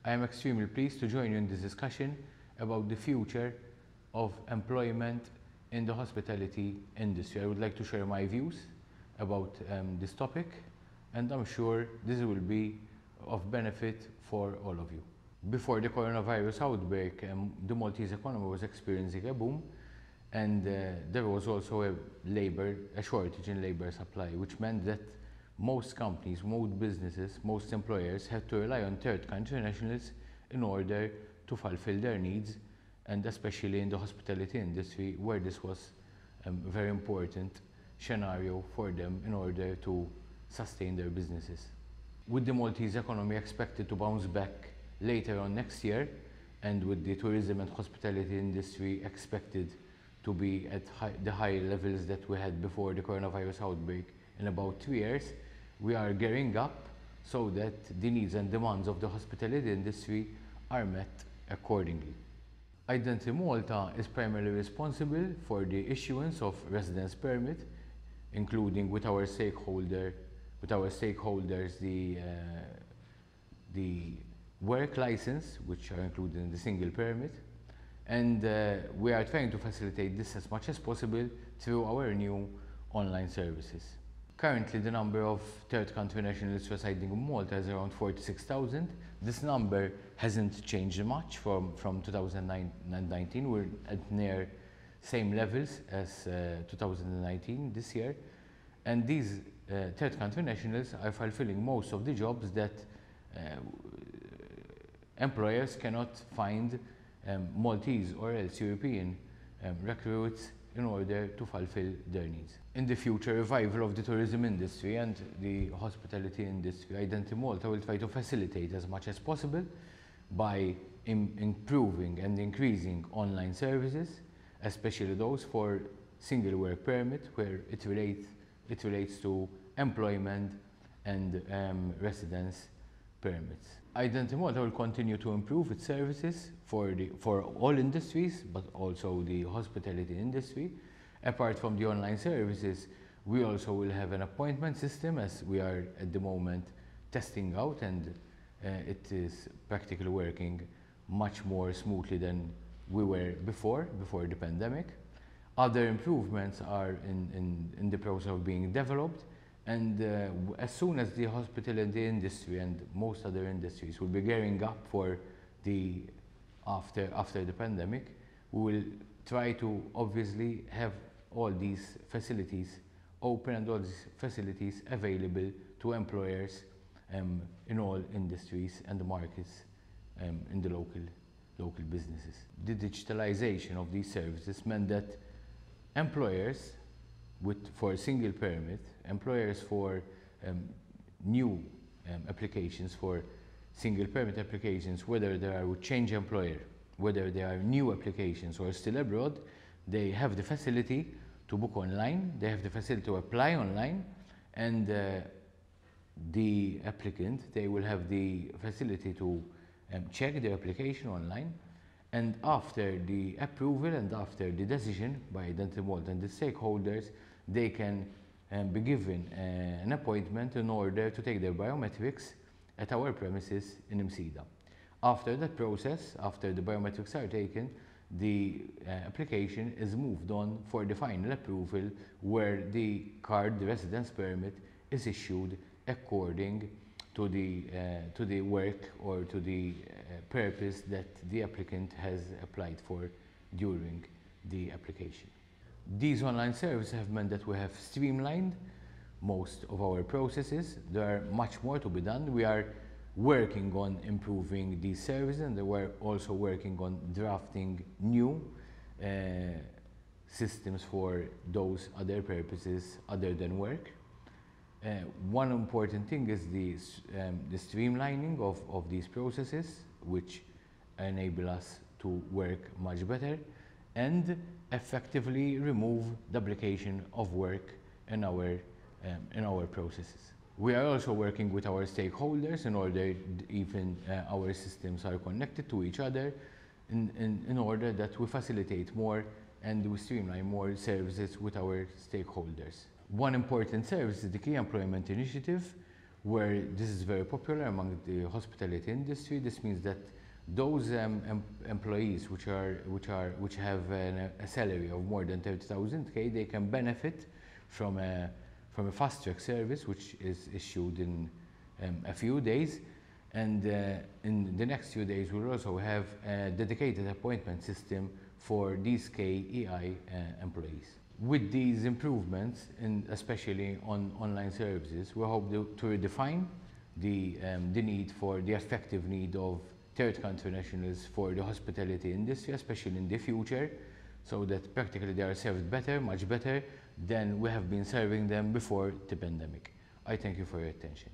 I am extremely pleased to join you in this discussion about the future of employment in the hospitality industry. I would like to share my views about this topic, and I'm sure this will be of benefit for all of you. Before the coronavirus outbreak, the Maltese economy was experiencing a boom, and there was also a shortage in labor supply, which meant that most companies, most businesses, most employers had to rely on third country nationals in order to fulfill their needs, and especially in the hospitality industry, where this was a very important scenario for them in order to sustain their businesses. With the Maltese economy expected to bounce back later on next year, and with the tourism and hospitality industry expected to be at the high levels that we had before the coronavirus outbreak in about 2 years, we are gearing up so that the needs and demands of the hospitality industry are met accordingly. Anton Malta is primarily responsible for the issuance of residence permit, including with our stakeholders the work license, which are included in the single permit, and we are trying to facilitate this as much as possible through our new online services. Currently, the number of third country nationals residing in Malta is around 46,000. This number hasn't changed much from 2019. We're at near same levels as 2019 this year. And these third country nationals are fulfilling most of the jobs that employers cannot find Maltese or else European recruits in order to fulfill their needs. In the future revival of the tourism industry and the hospitality industry, Anton Malta will try to facilitate as much as possible by improving and increasing online services, especially those for single work permit, where it relates to employment and residence permits. Anton Malta will continue to improve its services for all industries, but also the hospitality industry. Apart from the online services, we also will have an appointment system, as we are at the moment testing out, and it is practically working much more smoothly than we were before the pandemic. Other improvements are in the process of being developed, and as soon as the hospitality industry and most other industries will be gearing up for the after the pandemic, we will try to obviously have all these facilities open and all these facilities available to employers in all industries and the markets in the local businesses. The digitalization of these services meant that employers for a single permit, employers for new applications, for single permit applications, whether they are with change employer, whether they are new applications or still abroad, they have the facility to book online, they have the facility to apply online, and the applicant, they will have the facility to check their application online. And after the approval and after the decision by Anton Malta and the stakeholders, they can be given an appointment in order to take their biometrics at our premises in Msida. After that process, after the biometrics are taken, the application is moved on for the final approval, where the card, the residence permit, is issued according to the work or to the purpose that the applicant has applied for during the application. These online services have meant that we have streamlined most of our processes. There are much more to be done. We are working on improving these services, and we're also working on drafting new systems for those other purposes other than work. One important thing is the streamlining of these processes, which enable us to work much better and effectively remove duplication of work in our processes. We are also working with our stakeholders in order even our systems are connected to each other in order that we facilitate more and we streamline more services with our stakeholders. One important service is the Key Employment Initiative, where this is very popular among the hospitality industry. This means that those employees which have a salary of more than 30,000 K, they can benefit from a fast track service which is issued in a few days, and in the next few days we'll also have a dedicated appointment system for these KEI employees. With these improvements, especially on online services, we hope to redefine the effective need of third country nationals for the hospitality industry, especially in the future, so that practically they are served better, much better than we have been serving them before the pandemic. I thank you for your attention.